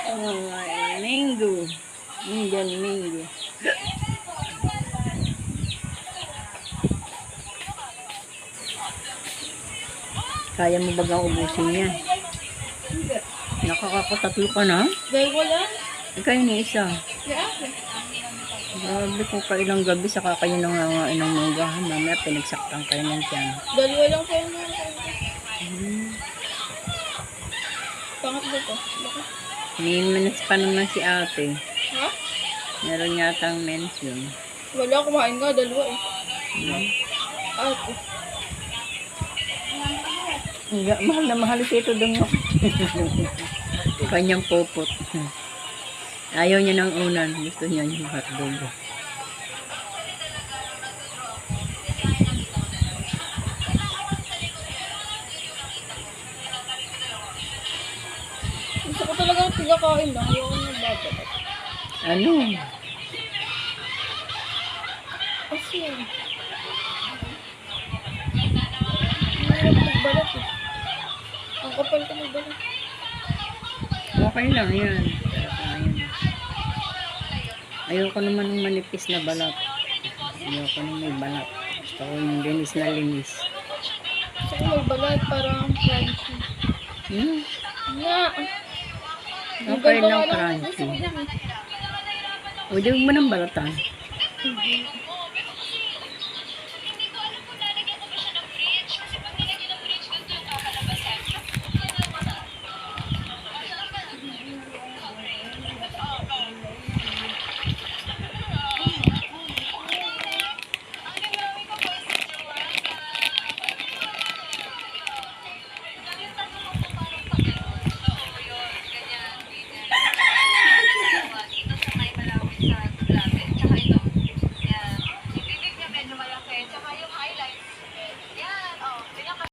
Ay, mango. Indian mango. Kaya mo bagang ubusin yan? Nakakatatlo ka na? Dahil wala. Ikaw yung isa. Yeah. Grabe kung kailang gabi saka kayo nangangain ng mangga. Mamaya pinagsaktan kayo ng tiyan. Dalawa lang po yung mga pangatlo po. Bakit? May minutes pa naman si ate. Ha? Meron yatang mens yun. Wala, kumain nga. Dalawa eh. Ate. Mahal na mahal ito doon yun. Kanyang popot. Ayaw niya ng unan. Gusto niya yung hotdog. Gusto ko talagang tigakain lang. Ayaw ko nagbabalat. Ano? Kasi mahirap magbalat eh. Ang kapal ko magbalat. Okay lang yan. Ayoko naman ng manipis na balat. Ayoko nang may balat. Gusto ko yung linis na linis. Gusto ko magbalat parang crunchy. Nga. Okay lang crunchy. O, di mo ng balatan.